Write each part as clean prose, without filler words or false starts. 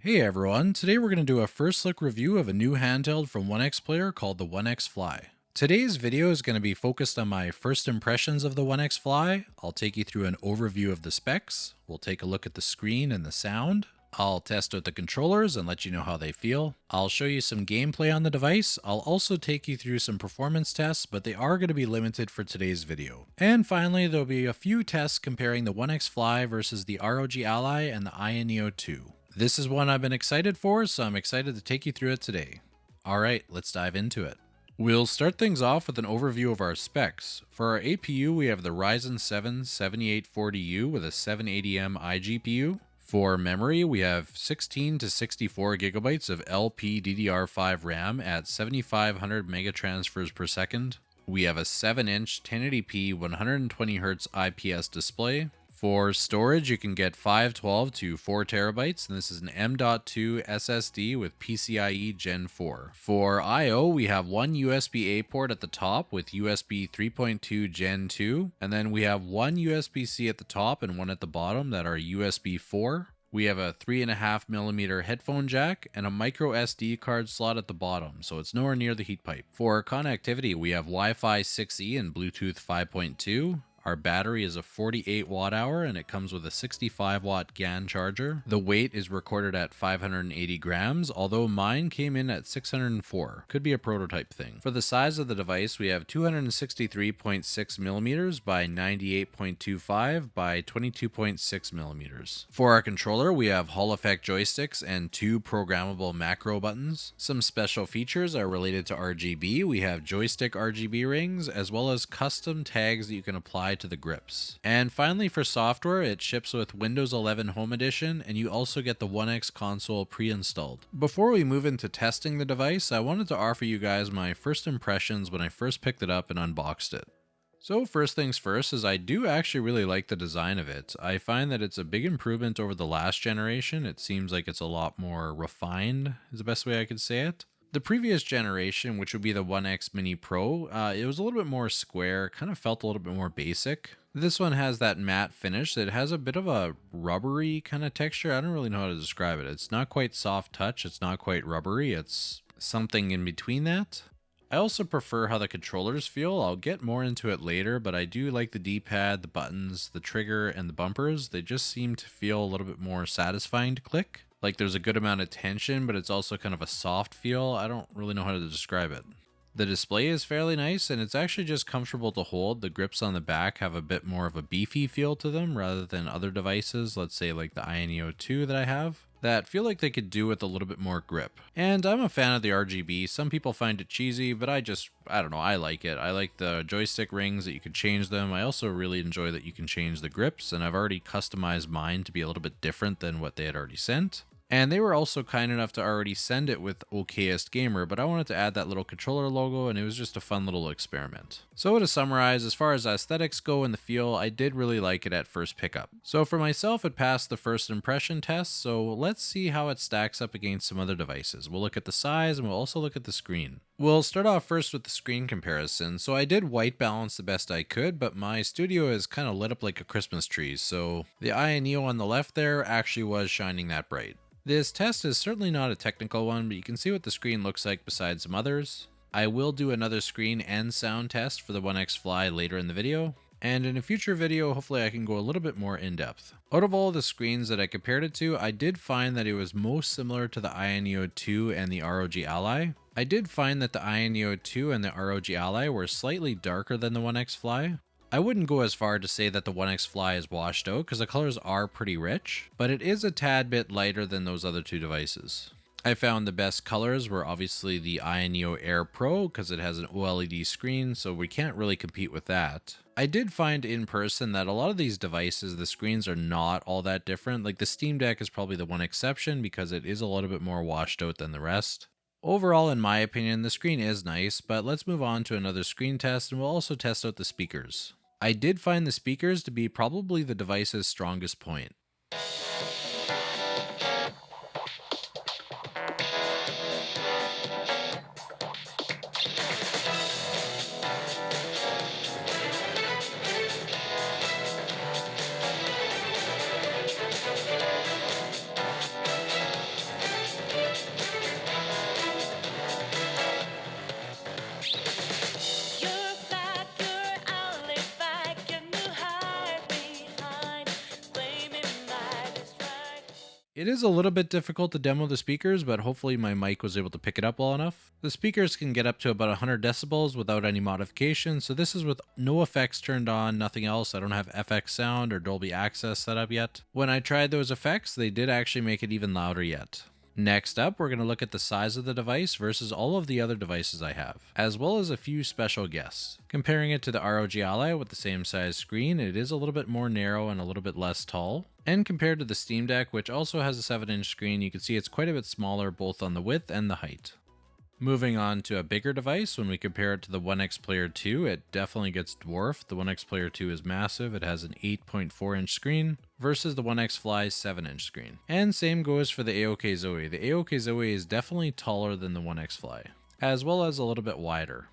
Hey everyone, today we're going to do a first look review of a new handheld from OneXplayer called the OneXFly. Today's video is going to be focused on my first impressions of the OneXFly. I'll take you through an overview of the specs, we'll take a look at the screen and the sound, I'll test out the controllers and let you know how they feel. I'll show you some gameplay on the device. I'll also take you through some performance tests, but they are going to be limited for today's video. And finally, there'll be a few tests comparing the OneXFly versus the ROG Ally and the AYANEO 2. This is one I've been excited for, so I'm excited to take you through it today. Alright, let's dive into it. We'll start things off with an overview of our specs. For our APU, we have the Ryzen 7 7840U with a 780M iGPU. For memory, we have 16 to 64 gigabytes of LPDDR5 RAM at 7500 megatransfers per second. We have a 7-inch 1080p 120Hz IPS display. For storage, you can get 512 to 4 terabytes, and this is an M.2 SSD with PCIe Gen 4. For I/O, we have one USB-A port at the top with USB 3.2 Gen 2, and then we have one USB-C at the top and one at the bottom that are USB 4. We have a 3.5mm headphone jack and a micro SD card slot at the bottom, so it's nowhere near the heat pipe. For connectivity, we have Wi-Fi 6E and Bluetooth 5.2. Our battery is a 48 watt hour and it comes with a 65 watt GAN charger. The weight is recorded at 580 grams, although mine came in at 604. Could be a prototype thing. For the size of the device, we have 263.6 millimeters by 98.25 by 22.6 millimeters. For our controller, we have Hall effect joysticks and 2 programmable macro buttons. Some special features are related to RGB. We have joystick RGB rings as well as custom tags that you can apply to the grips. And finally, for software, it ships with Windows 11 Home Edition, and you also get the One X console pre-installed. Before we move into testing the device, I wanted to offer you guys my first impressions when I first picked it up and unboxed it. So first things first is I do actually really like the design of it. I find that it's a big improvement over the last generation. It seems like it's a lot more refined, is the best way I could say it. The previous generation, which would be the One X Mini Pro, it was a little bit more square, kind of felt a little bit more basic. This one has that matte finish. It has a bit of a rubbery kind of texture. I don't really know how to describe it. It's not quite soft touch. It's not quite rubbery. It's something in between that. I also prefer how the controllers feel. I'll get more into it later, but I do like the D-pad, the buttons, the trigger, and the bumpers. They just seem to feel a little bit more satisfying to click. Like there's a good amount of tension, but it's also kind of a soft feel. I don't really know how to describe it. The display is fairly nice, and it's actually just comfortable to hold. The grips on the back have a bit more of a beefy feel to them rather than other devices, let's say like the AYANEO 2 that I have, that feel like they could do with a little bit more grip. And I'm a fan of the RGB. Some people find it cheesy, but I don't know, I like it. I like the joystick rings that you could change them. I also really enjoy that you can change the grips, and I've already customized mine to be a little bit different than what they had already sent. And they were also kind enough to already send it with Okayest Gamer, but I wanted to add that little controller logo, and it was just a fun little experiment. So to summarize, as far as aesthetics go and the feel, I did really like it at first pickup. So for myself, it passed the first impression test, so let's see how it stacks up against some other devices. We'll look at the size, and we'll also look at the screen. We'll start off first with the screen comparison. So I did white balance the best I could, but my studio is kind of lit up like a Christmas tree, so the AYANEO on the left there actually was shining that bright. This test is certainly not a technical one, but you can see what the screen looks like besides some others. I will do another screen and sound test for the OneXFly later in the video, and in a future video, hopefully I can go a little bit more in depth. Out of all the screens that I compared it to, I did find that it was most similar to the AYANEO 2 and the ROG Ally. I did find that the AYANEO 2 and the ROG Ally were slightly darker than the OneXFly. I wouldn't go as far to say that the OneXFly is washed out because the colors are pretty rich, but it is a tad bit lighter than those other two devices. I found the best colors were obviously the AYANEO Air Pro because it has an OLED screen, so we can't really compete with that. I did find in person that a lot of these devices, the screens are not all that different. Like the Steam Deck is probably the one exception because it is a little bit more washed out than the rest. Overall, in my opinion, the screen is nice, but let's move on to another screen test and we'll also test out the speakers. I did find the speakers to be probably the device's strongest point. It is a little bit difficult to demo the speakers, but hopefully my mic was able to pick it up well enough. The speakers can get up to about 100 decibels without any modification, so this is with no effects turned on, nothing else. I don't have FX sound or Dolby Access set up yet. When I tried those effects, they did actually make it even louder yet. Next up, we're going to look at the size of the device versus all of the other devices I have, as well as a few special guests. Comparing it to the ROG Ally with the same size screen, it is a little bit more narrow and a little bit less tall. And compared to the Steam Deck, which also has a 7-inch screen, you can see it's quite a bit smaller both on the width and the height. Moving on to a bigger device, when we compare it to the OneXPlayer 2, it definitely gets dwarfed. The OneXPlayer 2 is massive. It has an 8.4-inch screen versus the OneXFly's 7-inch screen. And same goes for the AOK Zoe. The AOK Zoe is definitely taller than the OneXFly, as well as a little bit wider.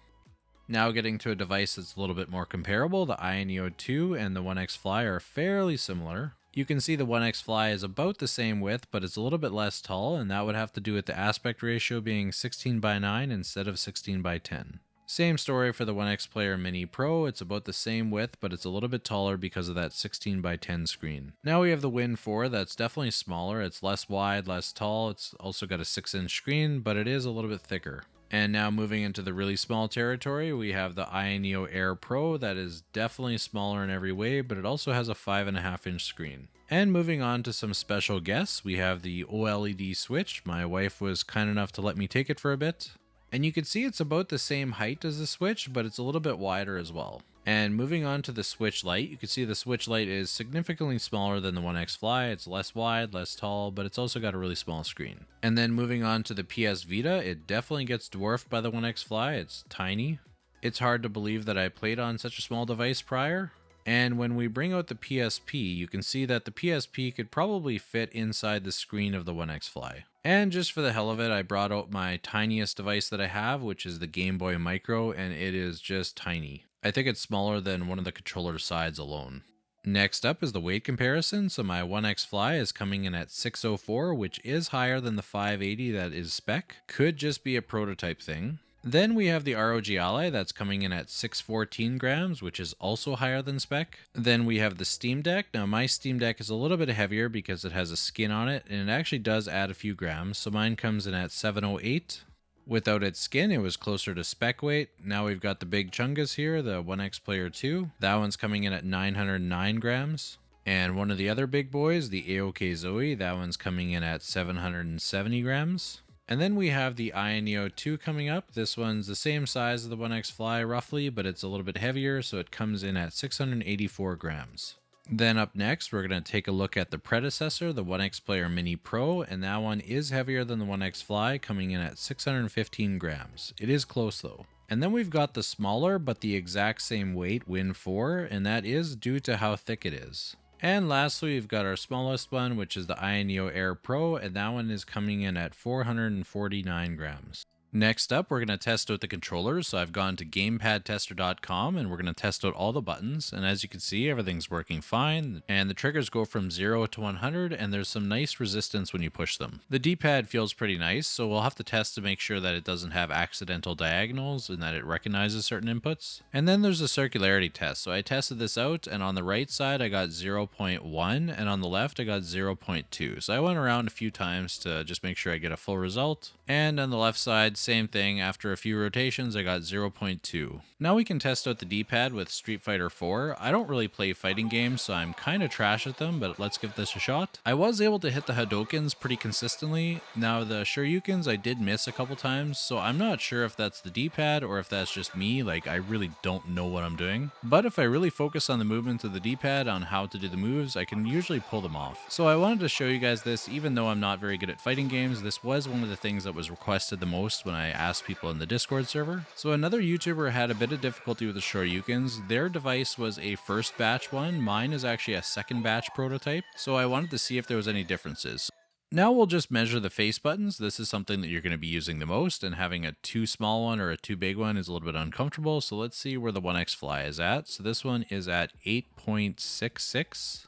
Now getting to a device that's a little bit more comparable, the AYANEO 2 and the OneXFly are fairly similar. You can see the OneXFly is about the same width, but it's a little bit less tall, and that would have to do with the aspect ratio being 16:9 instead of 16:10. Same story for the OneXPlayer Mini Pro. It's about the same width, but it's a little bit taller because of that 16:10 screen. Now we have the Win 4 that's definitely smaller. It's less wide, less tall. It's also got a 6-inch screen, but it is a little bit thicker. And now moving into the really small territory, we have the AYANEO Air Pro that is definitely smaller in every way, but it also has a 5.5-inch screen. And moving on to some special guests, we have the OLED Switch. My wife was kind enough to let me take it for a bit. And you can see it's about the same height as the Switch, but it's a little bit wider as well. And moving on to the Switch Lite, you can see the Switch Lite is significantly smaller than the OneXFly. It's less wide, less tall, but it's also got a really small screen. And then moving on to the PS Vita, it definitely gets dwarfed by the OneXFly. It's tiny. It's hard to believe that I played on such a small device prior. And when we bring out the PSP, you can see that the PSP could probably fit inside the screen of the OneXFly. And just for the hell of it, I brought out my tiniest device that I have, which is the Game Boy Micro, and it is just tiny. I think it's smaller than one of the controller sides alone. Next up is the weight comparison. So my OneXFly is coming in at 604, which is higher than the 580 that is spec. Could just be a prototype thing. Then we have the ROG Ally that's coming in at 614 grams, which is also higher than spec. Then we have the Steam Deck. Now my Steam Deck is a little bit heavier because it has a skin on it, and it actually does add a few grams. So mine comes in at 708. Without its skin, it was closer to spec weight. Now we've got the big chungus here, the OneXPlayer 2. That one's coming in at 909 grams. And one of the other big boys, the AOK Zoe, that one's coming in at 770 grams. And then we have the AYANEO 2 coming up. This one's the same size as the OneXFly roughly, but it's a little bit heavier, so it comes in at 684 grams. Then up next, we're going to take a look at the predecessor, the OneXPlayer Mini Pro, and that one is heavier than the OneXFly, coming in at 615 grams. It is close though. And then we've got the smaller but the exact same weight Win 4, and that is due to how thick it is. And lastly, we've got our smallest one, which is the AYANEO Air Pro, and that one is coming in at 449 grams. Next up, we're going to test out the controllers. So I've gone to gamepadtester.com and we're going to test out all the buttons. And as you can see, everything's working fine. And the triggers go from 0 to 100 and there's some nice resistance when you push them. The D-pad feels pretty nice, so we'll have to test to make sure that it doesn't have accidental diagonals and that it recognizes certain inputs. And then there's a circularity test. So I tested this out and on the right side I got 0.1 and on the left I got 0.2. So I went around a few times to just make sure I get a full result. And on the left side, same thing. After a few rotations, I got 0.2. Now we can test out the D-pad with Street Fighter 4. I don't really play fighting games, so I'm kind of trash at them, but let's give this a shot. I was able to hit the Hadokens pretty consistently. Now the Shoryukens I did miss a couple times, so I'm not sure if that's the D-pad or if that's just me. Like, I really don't know what I'm doing. But if I really focus on the movement of the D-pad, on how to do the moves, I can usually pull them off. So I wanted to show you guys this. Even though I'm not very good at fighting games, this was one of the things that was requested the most when I asked people in the Discord server. So another YouTuber had a bit of difficulty with the Shoryukens. Their device was a first batch one. Mine is actually a second batch prototype. So I wanted to see if there was any differences. Now we'll just measure the face buttons. This is something that you're going to be using the most, and having a too small one or a too big one is a little bit uncomfortable. So let's see where the OneXFly is at. So this one is at 8.66.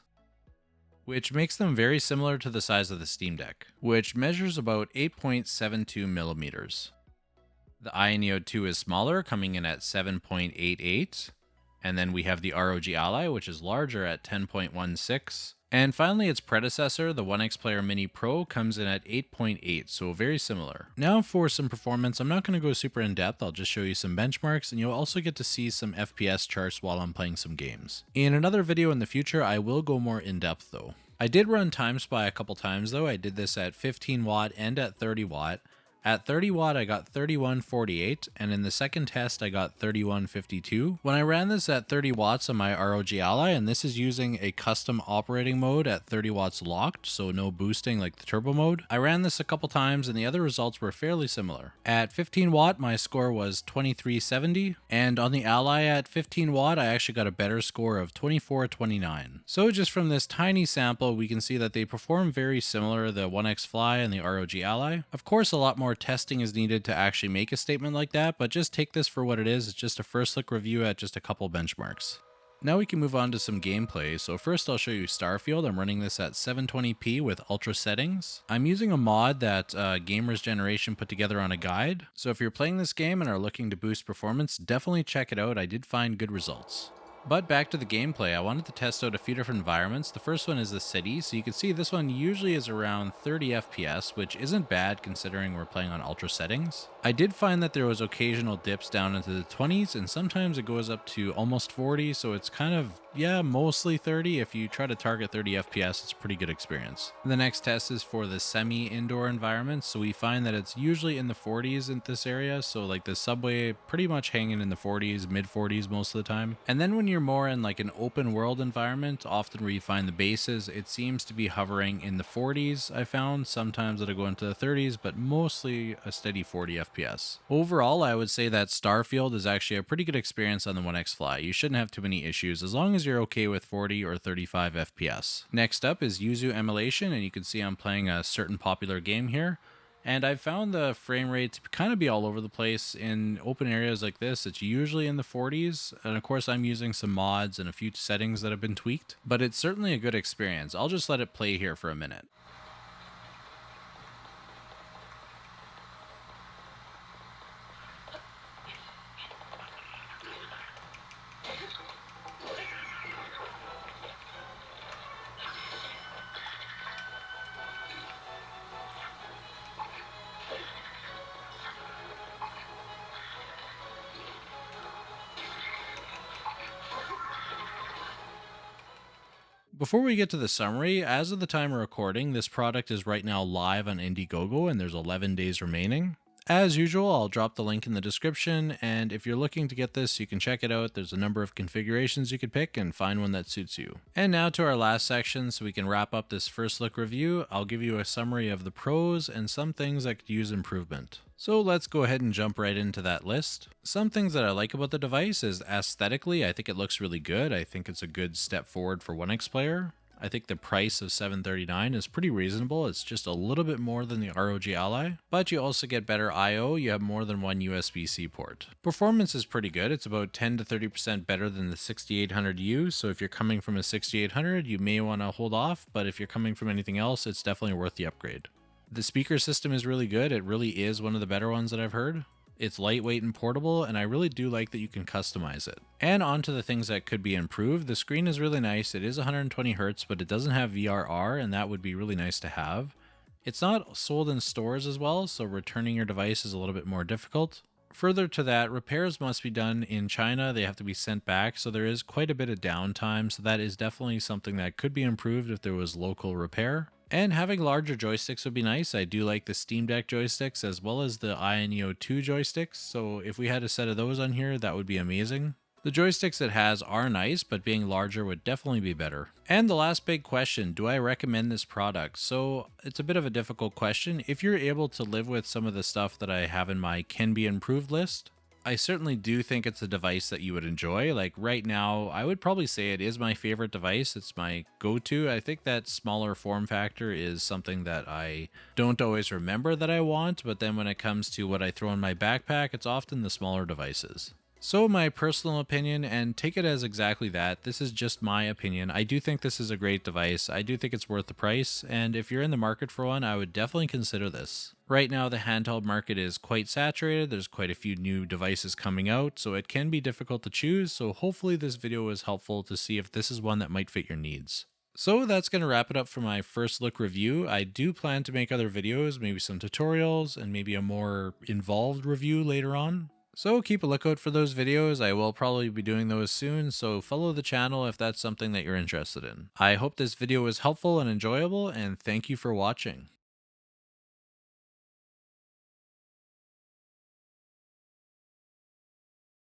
which makes them very similar to the size of the Steam Deck, which measures about 8.72 millimeters. The AYANEO 2 is smaller, coming in at 7.88, and then we have the ROG Ally, which is larger at 10.16, And finally, its predecessor, the OneXplayer Mini Pro, comes in at 8.8, so very similar. Now for some performance, I'm not going to go super in depth, I'll just show you some benchmarks, and you'll also get to see some FPS charts while I'm playing some games. In another video in the future, I will go more in depth though. I did run timespy a couple times though. I did this at 15 watt and at 30 watt. At 30 watt, I got 3148, and in the second test, I got 3152. When I ran this at 30 watts on my ROG Ally, and this is using a custom operating mode at 30 watts locked, so no boosting like the turbo mode, I ran this a couple times and the other results were fairly similar. At 15 watt, my score was 2370, and on the Ally at 15 watt, I actually got a better score of 2429. So just from this tiny sample, we can see that they perform very similar, the OneXFly and the ROG Ally. Of course, a lot more testing is needed to actually make a statement like that, but just take this for what it is. It's just a first look review at just a couple benchmarks. Now we can move on to some gameplay. So first I'll show you Starfield. I'm running this at 720p with ultra settings. I'm using a mod that Gamers Generation put together on a guide. So if you're playing this game and are looking to boost performance, definitely check it out. I did find good results. But back to the gameplay, I wanted to test out a few different environments. The first one is the city, so you can see this one usually is around 30 FPS, which isn't bad considering we're playing on ultra settings. I did find that there was occasional dips down into the 20s, and sometimes it goes up to almost 40, so it's kind of, yeah, mostly 30. If you try to target 30 FPS, it's a pretty good experience. The next test is for the semi-indoor environment, so we find that it's usually in the 40s in this area, so like the subway pretty much hanging in the 40s, mid 40s most of the time. And then when you're more in like an open world environment, often where you find the bases, it seems to be hovering in the 40s. I found sometimes it'll go into the 30s, but mostly a steady 40 FPS. Overall, I would say that Starfield is actually a pretty good experience on the OneXFly. You shouldn't have too many issues as long as you're okay with 40 or 35 FPS. Next up is Yuzu emulation, and you can see I'm playing a certain popular game here. And I've found the frame rate to kind of be all over the place. In open areas like this, it's usually in the 40s. And of course, I'm using some mods and a few settings that have been tweaked. But it's certainly a good experience. I'll just let it play here for a minute. Before we get to the summary, as of the time of recording, this product is right now live on Indiegogo and there's 11 days remaining. As usual, I'll drop the link in the description, and if you're looking to get this, you can check it out. There's a number of configurations you could pick and find one that suits you. And now to our last section, so we can wrap up this first look review. I'll give you a summary of the pros and some things that could use improvement. So let's go ahead and jump right into that list. Some things that I like about the device is aesthetically, I think it looks really good. I think it's a good step forward for OneXplayer. I think the price of $739 is pretty reasonable. It's just a little bit more than the ROG Ally, but you also get better I/O. You have more than one USB-C port. Performance is pretty good. It's about 10 to 30% better than the 6800U. So if you're coming from a 6800, you may want to hold off, but if you're coming from anything else, it's definitely worth the upgrade. The speaker system is really good. It really is one of the better ones that I've heard. It's lightweight and portable, and I really do like that you can customize it. And on to the things that could be improved. The screen is really nice. It is 120 Hz, but it doesn't have VRR, and that would be really nice to have. It's not sold in stores as well, so returning your device is a little bit more difficult. Further to that, repairs must be done in China. They have to be sent back, so there is quite a bit of downtime, so that is definitely something that could be improved if there was local repair. And having larger joysticks would be nice. I do like the Steam Deck joysticks as well as the AYANEO 2 joysticks, so if we had a set of those on here, that would be amazing. The joysticks it has are nice, but being larger would definitely be better. And the last big question, do I recommend this product? So it's a bit of a difficult question. If you're able to live with some of the stuff that I have in my can be improved list, I certainly do think it's a device that you would enjoy. Like right now, I would probably say it is my favorite device. It's my go-to. I think that smaller form factor is something that I don't always remember that I want, but then when it comes to what I throw in my backpack, it's often the smaller devices. So my personal opinion, and take it as exactly that, this is just my opinion. I do think this is a great device. I do think it's worth the price, and if you're in the market for one, I would definitely consider this. Right now, the handheld market is quite saturated. There's quite a few new devices coming out, so it can be difficult to choose. So hopefully this video was helpful to see if this is one that might fit your needs. So that's going to wrap it up for my first look review. I do plan to make other videos, maybe some tutorials, and maybe a more involved review later on. So keep a lookout for those videos. I will probably be doing those soon, so follow the channel if that's something that you're interested in. I hope this video was helpful and enjoyable, and thank you for watching.